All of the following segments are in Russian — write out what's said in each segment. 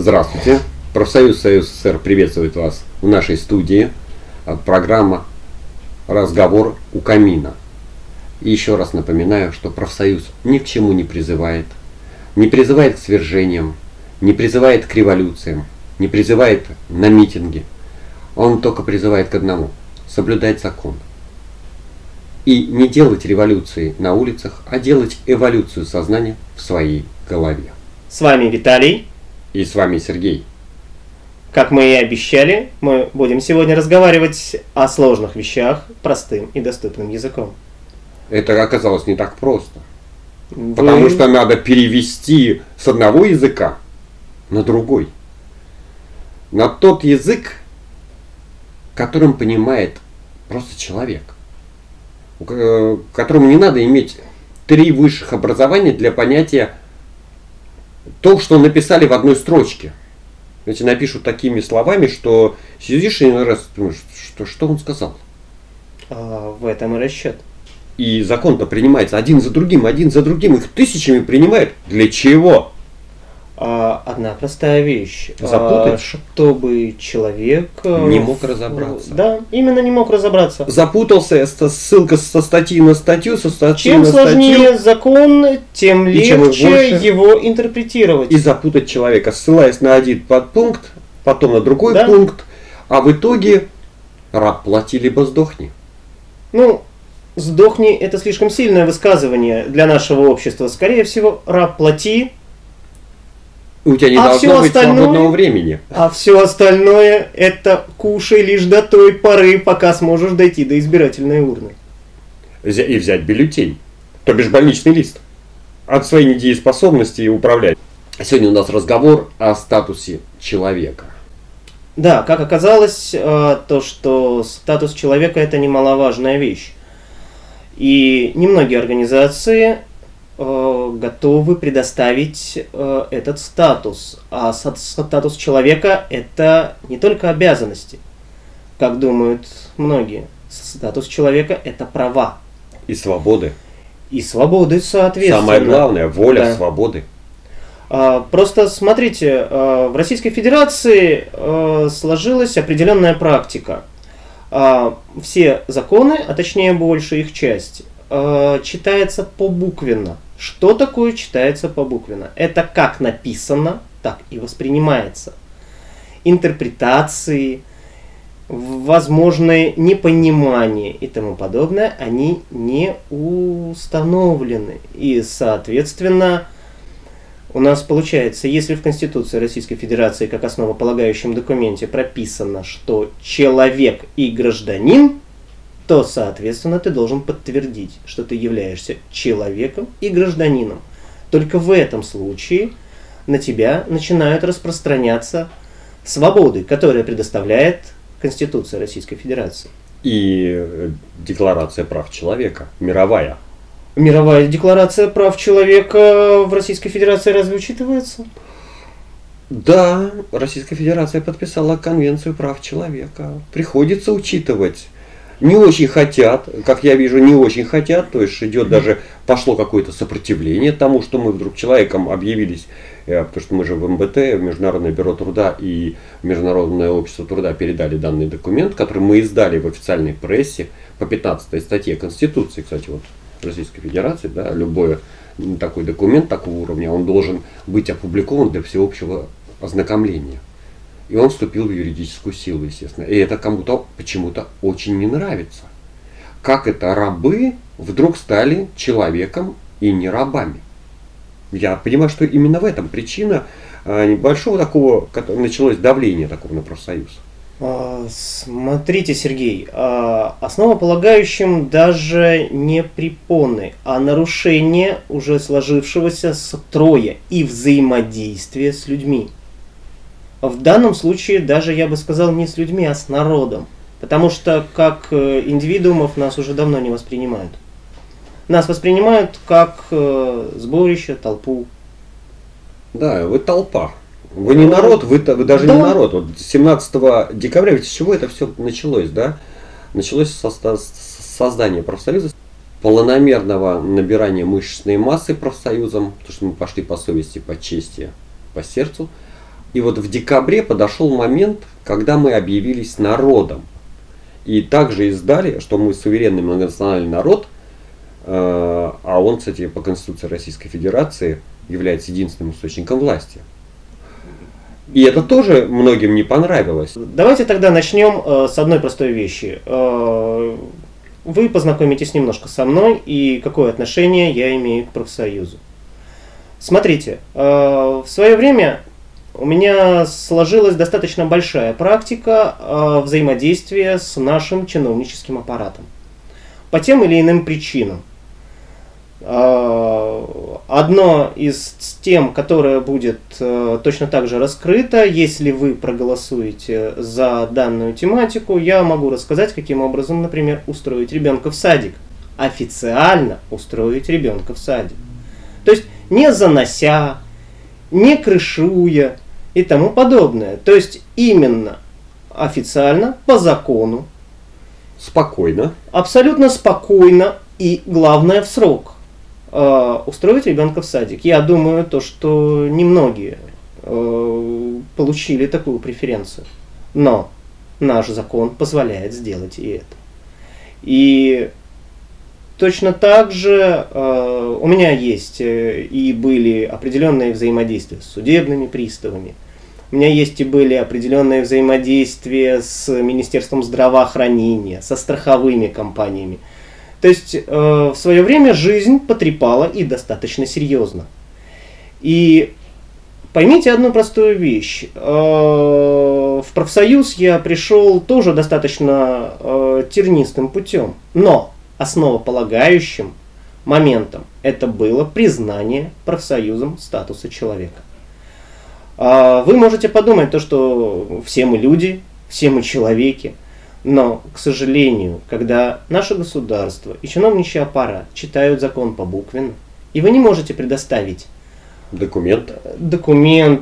Здравствуйте. Профсоюз Союз СССР приветствует вас в нашей студии. Программа «Разговор у камина». И еще раз напоминаю, что профсоюз ни к чему не призывает к свержениям, не призывает к революциям, не призывает на митинги. Он только призывает к одному – соблюдать закон. И не делать революции на улицах, а делать эволюцию сознания в своей голове. С вами Виталий. И с вами Сергей. Как мы и обещали, мы будем сегодня разговаривать о сложных вещах простым и доступным языком. Это оказалось не так просто. Потому что надо перевести с одного языка на другой. На тот язык, которым понимает просто человек. Которому не надо иметь 3 высших образования для понятия то, что написали в одной строчке. Эти напишут такими словами, что сидишь и иной раз думаешь, что он сказал. В этом и расчет. И закон-то принимается один за другим, их тысячами принимают. Для чего? Одна простая вещь. Запутать? Чтобы человек не мог разобраться. Да, именно не мог разобраться. Запутался, ссылка со статьи на статью, со статьи Чем на статью. Чем сложнее закон, тем легче его интерпретировать. И запутать человека, ссылаясь на один подпункт, потом на другой пункт, а в итоге раб плати, либо сдохни. Ну, сдохни — это слишком сильное высказывание для нашего общества. Скорее всего, раб плати. У тебя не должно быть свободного времени. А все остальное — это кушай лишь до той поры, пока сможешь дойти до избирательной урны. И взять бюллетень, то бишь больничный лист, от своей недееспособности управлять. Сегодня у нас разговор о статусе человека. Да, как оказалось, то, что статус человека — это немаловажная вещь. И немногие организации готовы предоставить этот статус. А статус человека — это не только обязанности, как думают многие. Статус человека — это права. И свободы. И свободы, соответственно. Самое главное — воля свободы. Просто смотрите, в Российской Федерации сложилась определенная практика. Все законы, а точнее большая их часть, читается побуквенно. Что такое читается побуквенно? Это как написано, так и воспринимается. Интерпретации, возможные непонимания и тому подобное, они не установлены. И, соответственно, у нас получается, если в Конституции Российской Федерации как основополагающем документе прописано, что человек и гражданин, то, соответственно, ты должен подтвердить, что ты являешься человеком и гражданином. Только в этом случае на тебя начинают распространяться свободы, которые предоставляет Конституция Российской Федерации. И Декларация прав человека, мировая. Мировая декларация прав человека в Российской Федерации разве учитывается? Да, Российская Федерация подписала Конвенцию прав человека. Приходится учитывать. Не очень хотят, как я вижу, не очень хотят, то есть идет даже, пошло какое-то сопротивление тому, что мы вдруг человеком объявились, потому что мы же в МБТ, в Международное бюро труда и в Международное общество труда передали данный документ, который мы издали в официальной прессе по 15 статье Конституции, кстати, вот Российской Федерации, да, любой такой документ такого уровня, он должен быть опубликован для всеобщего ознакомления. И он вступил в юридическую силу, естественно. И это кому-то почему-то очень не нравится. Как это рабы вдруг стали человеком и не рабами. Я понимаю, что именно в этом причина небольшого такого, началось давление такого на профсоюз. Смотрите, Сергей, основополагающим даже не препоны, а нарушение уже сложившегося строя и взаимодействия с людьми. В данном случае даже, я бы сказал, не с людьми, а с народом. Потому что как индивидуумов нас уже давно не воспринимают. Нас воспринимают как сборище, толпу. Да, вы толпа. Вы не народ, вы даже не народ. Вот 17 декабря, ведь с чего это все началось, да? Началось с создания профсоюза, планомерного набирания мышечной массы профсоюзом, потому что мы пошли по совести, по чести, по сердцу. И вот в декабре подошел момент, когда мы объявились народом. И также издали, что мы суверенный многонациональный народ, а он, кстати, по Конституции Российской Федерации является единственным источником власти. И это тоже многим не понравилось. Давайте тогда начнем с одной простой вещи. Вы познакомитесь немножко со мной и какое отношение я имею к профсоюзу. Смотрите, в свое время у меня сложилась достаточно большая практика взаимодействия с нашим чиновническим аппаратом. По тем или иным причинам. Одно из тем, которое будет точно так же раскрыто, если вы проголосуете за данную тематику, я могу рассказать, каким образом, например, устроить ребенка в садик. Официально устроить ребенка в садик. То есть не занося, не крышуя и тому подобное. То есть именно официально, по закону. Спокойно. Абсолютно спокойно и, главное, в срок. Устроить ребенка в садик. Я думаю, что немногие получили такую преференцию. Но наш закон позволяет сделать и это. И точно так же у меня есть и были определенные взаимодействия с судебными приставами. У меня есть и были определенные взаимодействия с Министерством здравоохранения, со страховыми компаниями. То есть в свое время жизнь потрепала и достаточно серьезно. И поймите одну простую вещь. В профсоюз я пришел тоже достаточно тернистым путем. Но основополагающим моментом это было признание профсоюзом статуса человека. Вы можете подумать, что все мы люди, все мы человеки. Но, к сожалению, когда наше государство и чиновничий аппарат читают закон побуквенно, и вы не можете предоставить документ,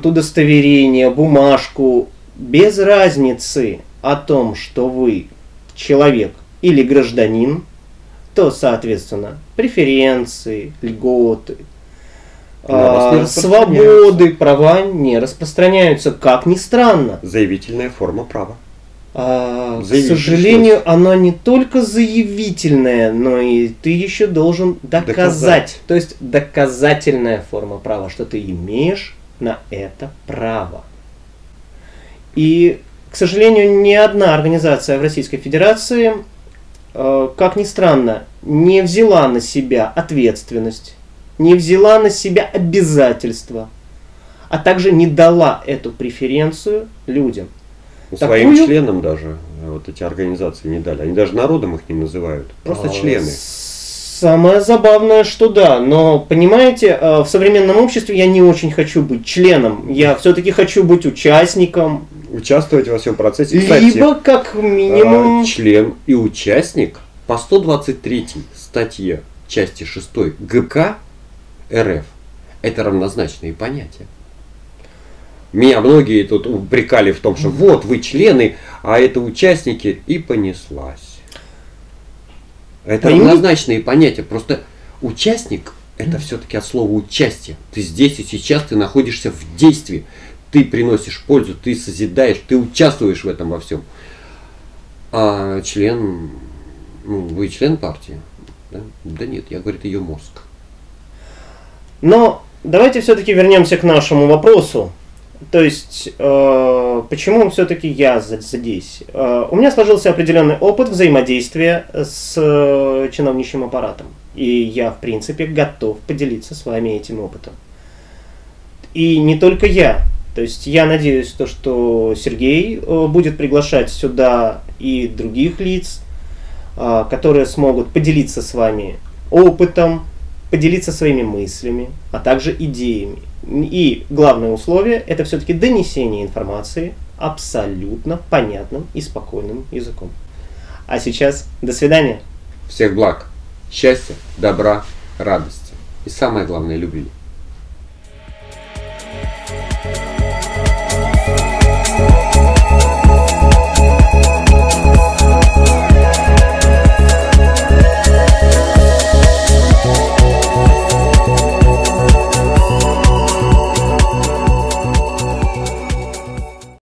удостоверение, бумажку, без разницы о том, что вы человек или гражданин, то, соответственно, преференции, льготы, свободы, права не распространяются, как ни странно. Заявительная форма права. К сожалению, оно не только заявительное, но и ты еще должен доказать. То есть доказательная форма права, что ты имеешь на это право. И, к сожалению, ни одна организация в Российской Федерации, как ни странно, не взяла на себя ответственность, не взяла на себя обязательства, а также не дала эту преференцию людям. Своим членам даже вот эти организации не дали. Они даже народом их не называют. Просто члены. Самое забавное, что да. Но, понимаете, в современном обществе я не очень хочу быть членом. Я все-таки хочу быть участником. Участвовать во всем процессе. Кстати, либо, как минимум... член и участник по 123 статье части 6 ГК РФ. Это равнозначные понятия. Меня многие тут упрекали в том, что вот вы члены, а это участники, и понеслась. Это равнозначные понятия. Просто участник это все-таки от слова участие. Ты здесь и сейчас, ты находишься в действии. Ты приносишь пользу, ты созидаешь, ты участвуешь в этом во всем. А член, вы член партии? Да, да нет, я говорю, это ее мозг. Но давайте все-таки вернемся к нашему вопросу. То есть, почему все-таки я здесь? У меня сложился определенный опыт взаимодействия с чиновничьим аппаратом. И я, в принципе, готов поделиться с вами этим опытом. И не только я. То есть, я надеюсь, что Сергей будет приглашать сюда и других лиц, которые смогут поделиться с вами опытом, поделиться своими мыслями, а также идеями. И главное условие – это все-таки донесение информации абсолютно понятным и спокойным языком. А сейчас до свидания. Всех благ, счастья, добра, радости и самое главное – любви.